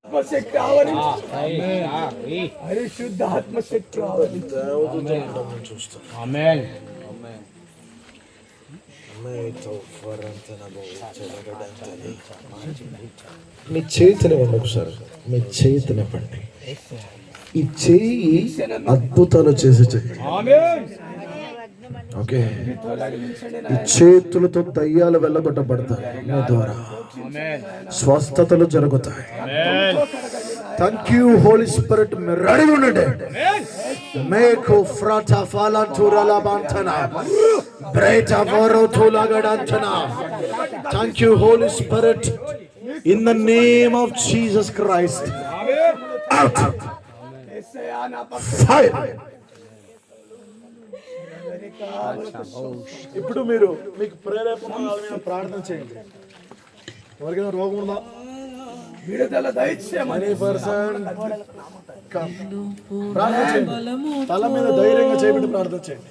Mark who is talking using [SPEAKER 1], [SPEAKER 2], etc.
[SPEAKER 1] ఆత్మశక్తి పరిశుద్ధ ఆత్మశక్తి
[SPEAKER 2] ఆమేన్.
[SPEAKER 3] మీ చేతిని ఇవ్వండి ఒకసారి, మీ చేతిని ఇవ్వండి. ఈ చేయి అద్భుతాలు చేసే చెయ్యి. ఓకే, ఈ చేతులతో దయ్యాలు వెళ్ళగొట్టబడతాయి, మీ ద్వారా స్వస్థతలు జరుగుతాయి. Thank you Holy Spirit. మీరు రెడీ ఉండండి. మేకు ఫ్రాటా ఫాలా తురాలా బాంటనా బ్రేటా వరో తులాగడంటనా. Thank you Holy Spirit. In the name of Jesus Christ, out fire.
[SPEAKER 4] ఇప్పుడు మీకు ప్రేరేపణ ప్రార్థన చేయండి. ఎవరికైనా రోగం ఉందా?
[SPEAKER 1] విడుదల దయచేయమని
[SPEAKER 4] ప్రార్థన చేయండి. తల మీద ధైర్యంగా చేయబడి ప్రార్థన చేయండి.